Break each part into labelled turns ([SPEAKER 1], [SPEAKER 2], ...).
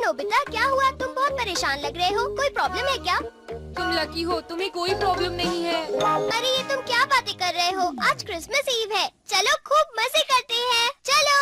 [SPEAKER 1] Nobita, क्या हुआ? तुम बहुत परेशान लग रहे हो। कोई प्रॉब्लम है क्या?
[SPEAKER 2] तुम लकी हो, तुम्हें कोई प्रॉब्लम नहीं है।
[SPEAKER 1] अरे ये तुम क्या बातें कर रहे हो? आज क्रिसमस ईव है। चलो खूब मजे करते हैं। चलो।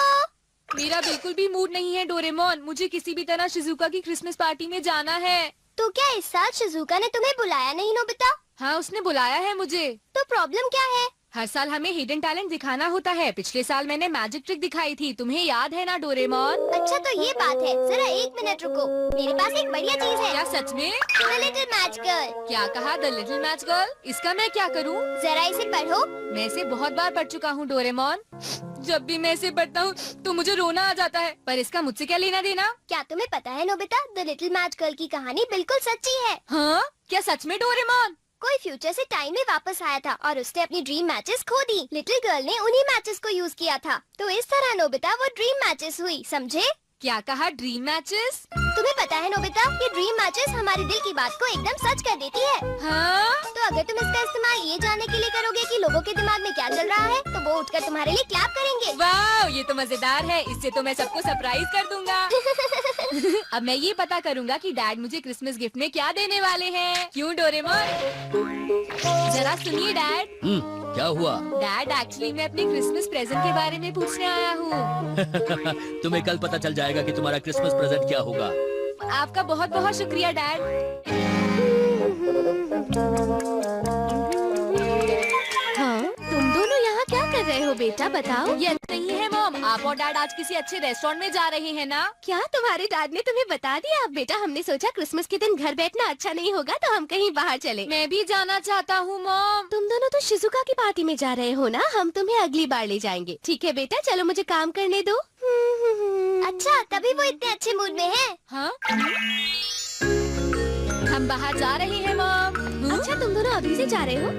[SPEAKER 2] मेरा बिल्कुल भी मूड नहीं है डोरेमोन। मुझे किसी भी तरह शिजुका की क्रिसमस पार्टी में जाना है।
[SPEAKER 1] तो क्या इस साल शिजुका ने तुम्हें बुलाया नहीं नोबिता?
[SPEAKER 2] हाँ, उसने बुलाया है मुझे।
[SPEAKER 1] तो प्रॉब्लम क्या है?
[SPEAKER 2] हर साल हमें हिडन टैलेंट दिखाना होता है। पिछले साल मैंने मैजिक ट्रिक दिखाई थी, तुम्हें याद है ना डोरेमोन?
[SPEAKER 1] अच्छा तो ये बात है। जरा एक मिनट रुको, मेरे पास एक बढ़िया चीज है।
[SPEAKER 2] क्या सच में?
[SPEAKER 1] The little match girl.
[SPEAKER 2] क्या कहा? The little match girl? इसका मैं क्या करूँ?
[SPEAKER 1] जरा इसे पढ़ो।
[SPEAKER 2] मैं इसे बहुत बार पढ़ चुका हूँ डोरेमोन। जब भी मैं इसे पढ़ता हूँ तो मुझे रोना आ जाता है, पर इसका मुझसे क्या लेना देना?
[SPEAKER 1] क्या तुम्हें पता है Nobita, the little match girl की कहानी बिल्कुल सच्ची है।
[SPEAKER 2] हाँ, क्या सच में डोरेमोन?
[SPEAKER 1] कोई फ्यूचर से टाइम में वापस आया था और उसने अपनी ड्रीम मैचेस खो दी। लिटिल गर्ल ने उन्हीं मैचेस को यूज किया था, तो इस तरह नोबिता वो ड्रीम मैचेस हुई, समझे?
[SPEAKER 2] क्या कहा? Dream matches?
[SPEAKER 1] तुम्हें पता है नोबिता, ये ड्रीम मैचेस हमारे दिल की बात को एकदम सच कर देती है।
[SPEAKER 2] हाँ?
[SPEAKER 1] तो अगर तुम इसका इस्तेमाल ये जानने के लिए करोगे कि लोगों के दिमाग में क्या चल रहा है, तो वो उठकर तुम्हारे लिए क्लैप करेंगे।
[SPEAKER 2] वाह, ये तो मजेदार है। इससे तो मैं सबको सरप्राइज कर दूंगा। अब मैं ये पता करूंगा कि डैड मुझे क्रिसमस गिफ्ट में क्या देने वाले हैं। क्यों डोरेमोन? जरा सुनिए डैड।
[SPEAKER 3] क्या हुआ?
[SPEAKER 2] डैड, एक्चुअली मैं अपने क्रिसमस प्रेजेंट के बारे में पूछने आया हूँ।
[SPEAKER 3] तुम्हें कल पता चल जाएगा कि तुम्हारा क्रिसमस प्रेजेंट क्या होगा।
[SPEAKER 2] आपका बहुत बहुत शुक्रिया डैड।
[SPEAKER 4] हाँ, तुम दोनों यहाँ क्या कर रहे हो बेटा, बताओ।
[SPEAKER 2] ये नहीं है मॉम, आप और डैड आज किसी अच्छे रेस्टोरेंट में जा रहे हैं ना?
[SPEAKER 4] क्या तुम्हारे डैड ने तुम्हें बता दिया? बेटा, हमने सोचा क्रिसमस के दिन घर बैठना अच्छा नहीं होगा, तो हम कहीं बाहर चले।
[SPEAKER 2] मैं भी जाना चाहता हूँ मॉम।
[SPEAKER 4] तुम दोनों तो शिजुका की पार्टी में जा रहे हो ना, हम तुम्हें अगली बार ले जाएंगे। ठीक है बेटा, चलो मुझे काम करने दो।
[SPEAKER 1] अच्छा, तभी वो इतने अच्छे मूड में है।
[SPEAKER 2] हाँ? हम बाहर जा रहे हैं मॉम।
[SPEAKER 4] अच्छा, तुम दोनों अभी से जा रहे हो?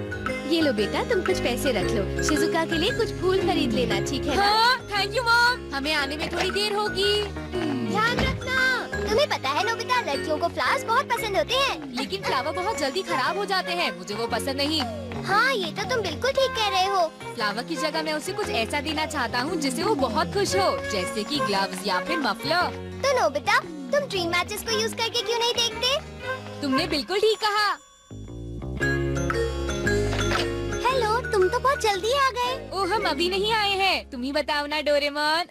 [SPEAKER 4] ये लो बेटा, तुम कुछ पैसे रख लो। शिजुका के लिए कुछ फूल खरीद लेना, ठीक है ना?
[SPEAKER 2] हाँ, थैंक यू मॉम। हमें आने में थोड़ी देर होगी।
[SPEAKER 1] ध्यान रखना। तुम्हें पता है नोबिता, लड़कियों को फ्लावर्स बहुत पसंद होते हैं।
[SPEAKER 2] लेकिन फ्लावर बहुत जल्दी खराब हो जाते हैं, मुझे वो पसंद नहीं।
[SPEAKER 1] हाँ, ये तो तुम बिल्कुल ठीक कह रहे हो।
[SPEAKER 2] फ्लावर की जगह मैं उसे कुछ ऐसा देना चाहता हूँ जिससे वो बहुत खुश हो, जैसे कि ग्लव्स या फिर मफलर।
[SPEAKER 1] तो नोबिता, तुम ड्रीम मैचेस को यूज करके क्यों नहीं देखते?
[SPEAKER 2] तुमने बिल्कुल ठीक कहा।
[SPEAKER 1] हेलो, तुम तो बहुत जल्दी आ गए।
[SPEAKER 2] ओह, हम अभी नहीं आए हैं, तुम ही बताओ ना डोरेमोन।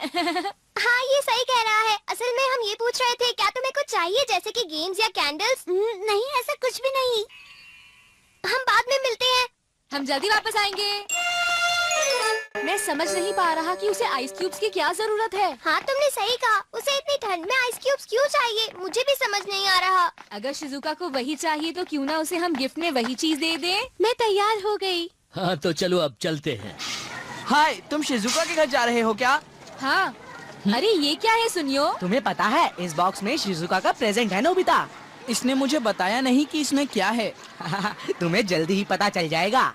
[SPEAKER 1] हाँ, ये सही कह रहा है। असल में हम ये पूछ रहे थे, क्या तुम्हें कुछ चाहिए जैसे कि गेम्स या कैंडल्स? नहीं, ऐसा कुछ भी नहीं। हम बाद में मिलते हैं।
[SPEAKER 2] हम जल्दी वापस आएंगे। मैं समझ नहीं पा रहा कि उसे आइस क्यूब्स की क्या जरूरत है।
[SPEAKER 1] हाँ, तुमने सही कहा। उसे इतनी ठंड में आइस क्यूब्स क्यों चाहिए, मुझे भी समझ नहीं आ रहा।
[SPEAKER 2] अगर शिजुका को वही चाहिए तो क्यों ना उसे हम गिफ्ट में वही चीज दे दें।
[SPEAKER 4] मैं तैयार हो गई।
[SPEAKER 3] हाँ तो चलो अब चलते हैं।
[SPEAKER 5] हाय, तुम शिजुका के घर जा रहे हो क्या?
[SPEAKER 2] हाँ। अरे ये क्या है सुनियो?
[SPEAKER 5] तुम्हें पता है इस बॉक्स में शिजुका का प्रेजेंट है नोबिता। इसने मुझे बताया नहीं कि इसमें क्या है। तुम्हें जल्दी ही पता चल जाएगा।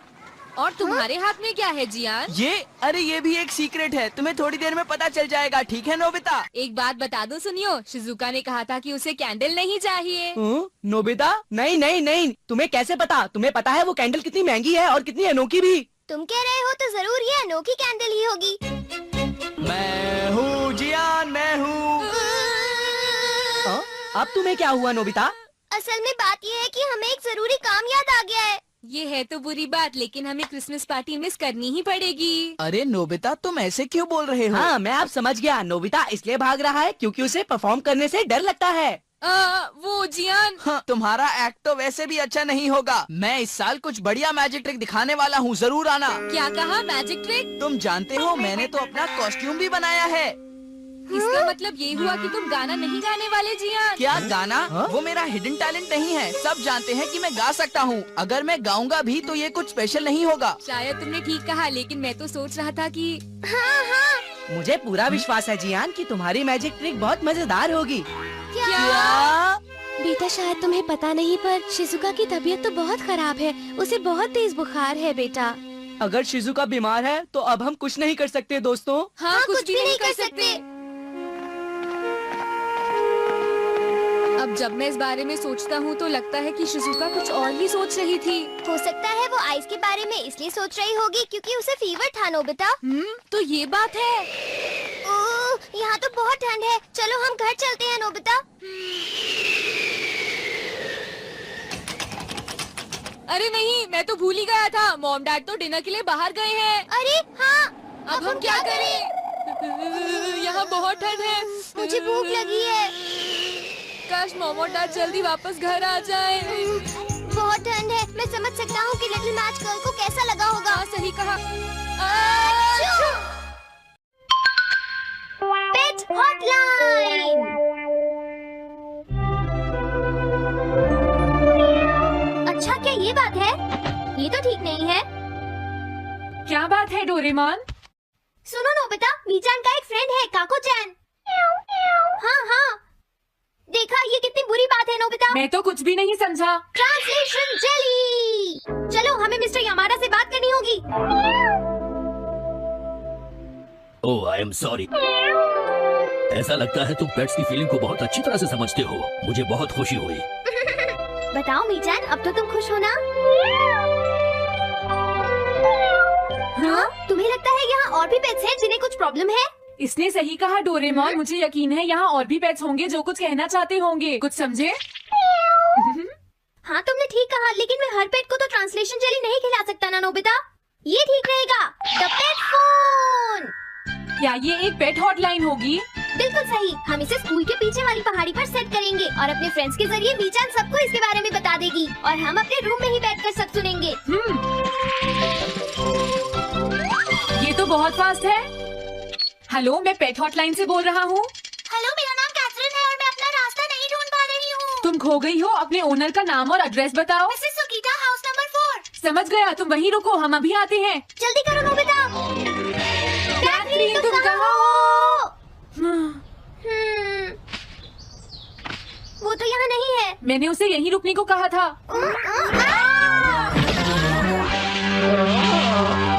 [SPEAKER 2] और तुम्हारे हाथ में क्या है जियान?
[SPEAKER 5] ये भी एक सीक्रेट है, तुम्हें थोड़ी देर में पता चल जाएगा, ठीक है नोबिता?
[SPEAKER 2] एक बात बता दो सुनियो, शिजुका ने कहा था कि उसे कैंडल नहीं चाहिए।
[SPEAKER 5] नोबिता, नहीं नहीं नहीं, तुम्हें कैसे पता? तुम्हें पता है वो कैंडल कितनी महंगी है और कितनी अनोखी भी।
[SPEAKER 1] तुम कह रहे हो तो जरूर ये अनोखी कैंडल ही होगी।
[SPEAKER 5] मैं हूँ जियान, मैं हूँ। अब तुम्हें क्या हुआ नोबिता?
[SPEAKER 1] असल में बात ये है कि हमें एक जरूरी काम याद आ गया है।
[SPEAKER 2] ये है तो बुरी बात, लेकिन हमें क्रिसमस पार्टी मिस करनी ही पड़ेगी।
[SPEAKER 5] अरे नोबिता, तुम ऐसे क्यों बोल रहे हो? हाँ, मैं अब समझ गया। नोबिता इसलिए भाग रहा है क्योंकि उसे परफॉर्म करने से डर लगता है।
[SPEAKER 2] वो जियान।
[SPEAKER 5] हाँ, तुम्हारा एक्ट तो वैसे भी अच्छा नहीं होगा। मैं इस साल कुछ बढ़िया मैजिक ट्रिक दिखाने वाला हूँ, जरूर आना।
[SPEAKER 2] क्या कहा? Magic trick?
[SPEAKER 5] तुम जानते हो मैंने तो अपना कॉस्ट्यूम भी बनाया है।
[SPEAKER 2] इसका मतलब ये हुआ कि तुम गाना नहीं गाने वाले जियान?
[SPEAKER 5] क्या गाना? वो मेरा हिडन टैलेंट नहीं है, सब जानते हैं कि मैं गा सकता हूँ। अगर मैं गाऊंगा भी तो ये कुछ स्पेशल नहीं होगा।
[SPEAKER 2] शायद तुमने ठीक कहा, लेकिन मैं तो सोच रहा था कि
[SPEAKER 1] हाँ,
[SPEAKER 5] मुझे पूरा विश्वास है जियान कि तुम्हारी मैजिक ट्रिक बहुत मजेदार होगी।
[SPEAKER 2] क्या?
[SPEAKER 4] बेटा, शायद तुम्हें पता नहीं, पर शिजुका की तबीयत तो बहुत खराब है। उसे बहुत तेज बुखार है बेटा।
[SPEAKER 5] अगर शिजुका बीमार है तो अब हम कुछ नहीं कर सकते दोस्तों।
[SPEAKER 2] हाँ, कुछ भी नहीं कर सकते। अब जब मैं इस बारे में सोचता हूँ तो लगता है कि शिजुका कुछ और ही सोच रही थी।
[SPEAKER 1] हो सकता है वो आइस के बारे में इसलिए सोच रही होगी क्योंकि उसे फीवर था नोबिता।
[SPEAKER 2] तो ये बात है।
[SPEAKER 1] ओह, यहाँ तो बहुत ठंड है। चलो हम घर चलते हैं नोबिता।
[SPEAKER 2] अरे नहीं, मैं तो भूल ही गया था। मॉम डैड तो डिनर के लिए बाहर गए हैं।
[SPEAKER 1] अरे हाँ,
[SPEAKER 2] अब हम क्या करें? यहाँ बहुत ठंड है।
[SPEAKER 1] मुझे भूख लगी है।
[SPEAKER 2] काश मॉम और डैड जल्दी वापस घर आ जाए।
[SPEAKER 1] बहुत ठंड है। मैं समझ सकता हूँ कि लिटिल मैच गर्ल को कैसा लगा होगा।
[SPEAKER 2] हाँ, सही कहा।
[SPEAKER 1] पेट हॉटलाइन। अच्छा, क्या ये बात है? ये तो ठीक नहीं है।
[SPEAKER 2] क्या बात है डोरेमोन?
[SPEAKER 1] सुनो नोबिता, मीचान का एक फ्रेंड है, काको-चैन। हाँ हाँ, देखा, ये कितनी बुरी बात है नोबिता।
[SPEAKER 2] मैं तो कुछ भी नहीं समझा।
[SPEAKER 1] Translation jelly. चलो, हमें मिस्टर यामाडा से बात करनी होगी।
[SPEAKER 3] ओह, आई एम सॉरी। ऐसा लगता है तुम पेट्स की फीलिंग को बहुत अच्छी तरह से समझते हो। मुझे बहुत खुशी हुई।
[SPEAKER 1] बताओ मीचान, अब तो तुम खुश हो ना? हाँ? तुम्हें लगता है यहाँ और भी पेट्स हैं जिन्हें कुछ प्रॉब्लम है?
[SPEAKER 2] इसने सही कहा डोरेमोन। मुझे यकीन है यहाँ और भी पेट्स होंगे जो कुछ कहना चाहते होंगे। कुछ समझे?
[SPEAKER 1] हाँ, तुमने ठीक कहा, लेकिन मैं हर पेट को तो ट्रांसलेशन जेली नहीं खिला सकता ना नोबिता। ये ठीक रहेगा। The pet phone.
[SPEAKER 2] क्या ये एक पेट हॉटलाइन होगी?
[SPEAKER 1] बिल्कुल सही। हम इसे स्कूल के पीछे वाली पहाड़ी पर सेट करेंगे और अपने फ्रेंड्स के जरिए मीचान सबको इसके बारे में बता देगी और हम अपने रूम में ही बैठकर सब सुनेंगे।
[SPEAKER 2] ये तो बहुत फास्ट है। हेलो, मैं पेट हॉटलाइन से बोल रहा हूँ।
[SPEAKER 1] हेलो, मेरा नाम कैथरीन है और मैं अपना रास्ता नहीं ढूंढ पा रही हूँ।
[SPEAKER 2] तुम खो गई हो। अपने ओनर का नाम और एड्रेस बताओ।
[SPEAKER 1] Mrs Sukita, house number 4।
[SPEAKER 2] समझ गया, तुम वहीं रुको, हम अभी आते हैं।
[SPEAKER 1] जल्दी करो नोबिता।
[SPEAKER 2] कैथरीन, तुम कहाँ हो?
[SPEAKER 1] वो तो यहाँ नहीं है।
[SPEAKER 2] मैंने उसे यहीं रुकने को कहा था।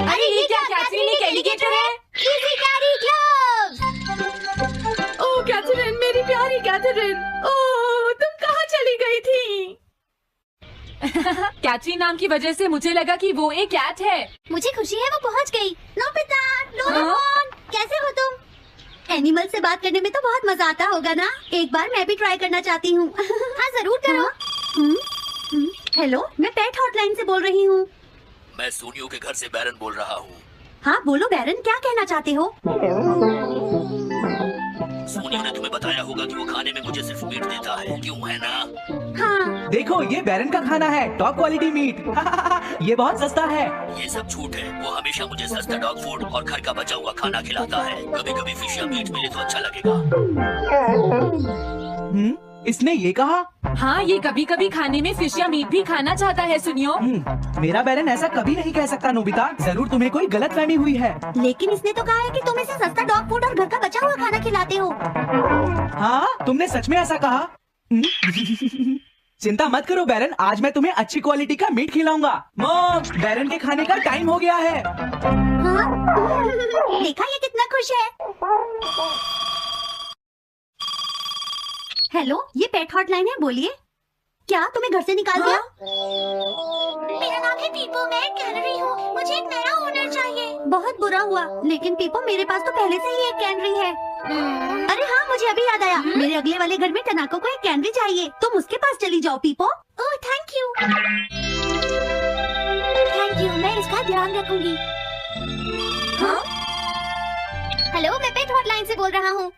[SPEAKER 1] अरे
[SPEAKER 2] ये क्या? कैथरीन एक एलिगेटर है।
[SPEAKER 1] Easy carry gloves.
[SPEAKER 2] Oh Catherine, मेरी प्यारी कैथरीन। ओह, तुम कहाँ चली गई थी? कैथरीन नाम की वजह से मुझे लगा कि वो एक कैट है।
[SPEAKER 1] मुझे खुशी है वो पहुँच गई। नोबिता, डोरेमोन, कैसे हो तुम? एनिमल से बात करने में तो बहुत मजा आता होगा ना? एक बार मैं भी ट्राई करना चाहती हूँ। हाँ, जरूर करो। हेलो, मैं पेट हॉटलाइन से बोल रही हूँ।
[SPEAKER 3] मैं सोनियो के घर से बैरन बोल रहा हूँ।
[SPEAKER 1] हाँ बोलो बैरन, क्या कहना चाहते हो?
[SPEAKER 3] सोनियो ने तुम्हें बताया होगा कि वो खाने में मुझे सिर्फ मीट देता है, क्यों है ना?
[SPEAKER 1] हाँ।
[SPEAKER 5] देखो, ये बैरन का खाना है, टॉप क्वालिटी मीट। ये बहुत सस्ता है।
[SPEAKER 3] ये सब झूठ है। वो हमेशा मुझे सस्ता डॉग फूड और घर का बचा हुआ खाना खिलाता है। कभी कभी फिश या मीट मिले तो अच्छा लगेगा।
[SPEAKER 5] इसने ये कहा?
[SPEAKER 2] हाँ, ये कभी कभी खाने में फिश या मीट भी खाना चाहता है। सुनियो,
[SPEAKER 5] मेरा बैरन ऐसा कभी नहीं कह सकता नोबिता। जरूर तुम्हें कोई गलतफहमी हुई है।
[SPEAKER 1] लेकिन इसने तो कहा है कि तुम इसे सस्ता डॉग फूड और घर का बचा हुआ खाना खिलाते हो।
[SPEAKER 5] हाँ, तुमने सच में ऐसा कहा? चिंता मत करो बैरन, आज मैं तुम्हें अच्छी क्वालिटी का मीट खिलाऊंगा। मॉम, बैरन के खाने का टाइम हो गया है।
[SPEAKER 1] हाँ? देखा, ये कितना खुश है। हेलो, ये पेट हॉटलाइन है, बोलिए। क्या तुम्हें घर से निकाल दिया? मेरा नाम है पीपो, मैं कैनरी हूँ। मुझे एक नया ओनर चाहिए। बहुत बुरा हुआ, लेकिन पीपो, मेरे पास तो पहले से ही एक कैनरी है। अरे हाँ, मुझे अभी याद आया। मेरे अगले वाले घर में टनाको को एक कैनरी चाहिए। तुम उसके पास चली जाओ पीपो। ओह, थैंक यू। थैंक यू, मैं इसका ध्यान रखूंगी। हाँ? हेलो, मैं पेट हॉटलाइन से बोल रहा हूँ।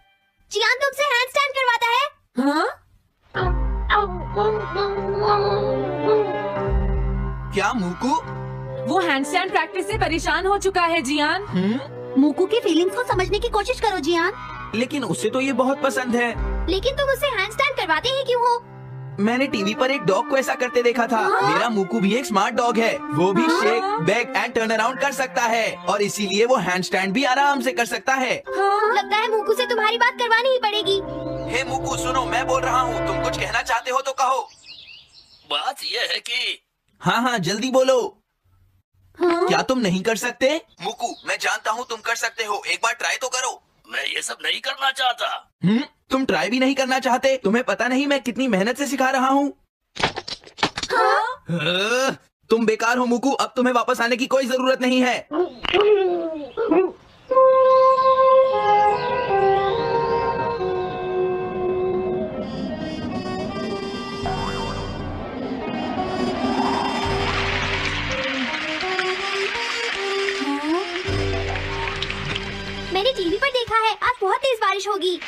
[SPEAKER 1] जियान तुमसे हैंड स्टैंड करवाता है।
[SPEAKER 2] हाँ?
[SPEAKER 6] क्या मूकू?
[SPEAKER 2] वो हैंडस्टैंड प्रैक्टिस से परेशान हो चुका है जियान।
[SPEAKER 1] मूकू की फीलिंग्स को समझने की कोशिश करो जियान।
[SPEAKER 6] लेकिन उसे तो ये बहुत पसंद है।
[SPEAKER 1] लेकिन तुम उससे हैंड स्टैंड करवाते ही क्यों हो?
[SPEAKER 6] मैंने टीवी पर एक डॉग को ऐसा करते देखा था। मेरा मूकू भी एक स्मार्ट डॉग है। वो भी shake, back and turn around कर सकता है और इसीलिए वो हैंड स्टैंड भी आराम से कर सकता है।
[SPEAKER 1] लगता है मूकू से तुम्हारी बात करवानी ही पड़ेगी।
[SPEAKER 6] हे मूकू, सुनो, मैं बोल रहा हूँ, तुम कुछ कहना चाहते हो तो कहो।
[SPEAKER 3] बात यह है कि
[SPEAKER 6] हाँ हाँ, जल्दी बोलो। क्या तुम नहीं कर सकते? मूकू, मैं जानता हूँ तुम कर सकते हो। एक बार ट्राई तो करो।
[SPEAKER 3] मैं ये सब नहीं करना चाहता।
[SPEAKER 6] तुम ट्राई भी नहीं करना चाहते? तुम्हें पता नहीं मैं कितनी मेहनत से सिखा रहा हूँ। तुम बेकार हो मूकू, अब तुम्हें वापस आने की कोई जरूरत नहीं है।
[SPEAKER 1] मैंने टीवी पर देखा है आज बहुत तेज बारिश होगी।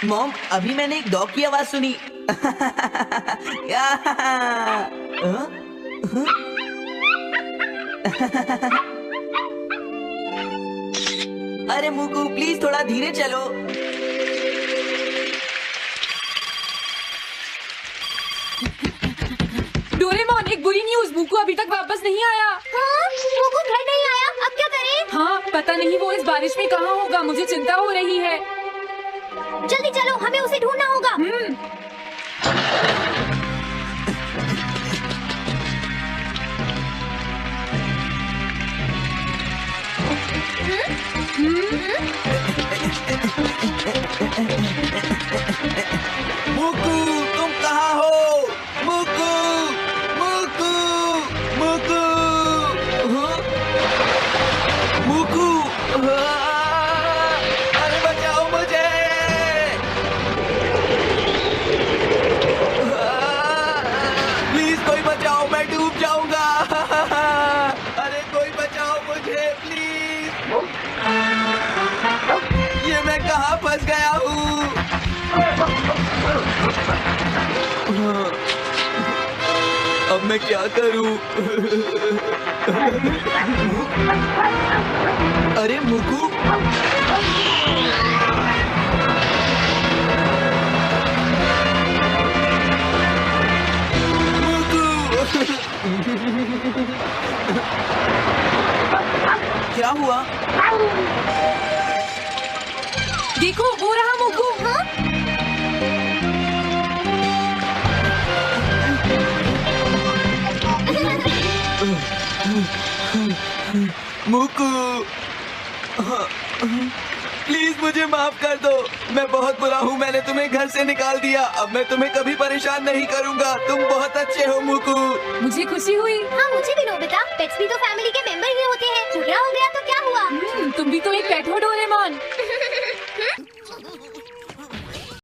[SPEAKER 6] मॉम, अभी मैंने एक डॉग की आवाज सुनी। या! हाँ? हाँ? अरे मुकू, प्लीज थोड़ा धीरे चलो।
[SPEAKER 2] डोरेमोन, एक बुरी न्यूज़, मुकू अभी तक वापस नहीं आया।
[SPEAKER 1] हाँ, मुकू घर नहीं आया, अब क्या करें?
[SPEAKER 2] हाँ, पता नहीं वो इस बारिश में कहाँ होगा, मुझे चिंता हो रही है।
[SPEAKER 1] जल्दी चलो, हमें उसे ढूंढना होगा।
[SPEAKER 6] मुकू, तुम कहाँ हो? मुकू, मुकू, मुकू, हाँ? मुकू, हाँ! अरे बचाओ मुझे! प्लीज कोई बचाओ, मैं डूब जाऊंगा। अरे कोई बचाओ मुझे प्लीज। ये मैं कहाँ फंस गया हूँ? अब मैं क्या करूं? अरे मुकू, क्या हुआ?
[SPEAKER 2] देखो, वो रहा मुकू।
[SPEAKER 6] मुकू, प्लीज मुझे माफ कर दो। मैं बहुत बुरा हूँ, मैंने तुम्हें घर से निकाल दिया। अब मैं तुम्हें कभी परेशान नहीं करूँगा। तुम बहुत अच्छे हो मुकू।
[SPEAKER 2] मुझे खुशी हुई।
[SPEAKER 1] हाँ, मुझे भी नोबिता, पेट्स भी तो फैमिली के मेंबर ही होते हैं। झगड़ा हो गया तो क्या हुआ?
[SPEAKER 2] तुम भी तो एक पेट हो डोरेमोन।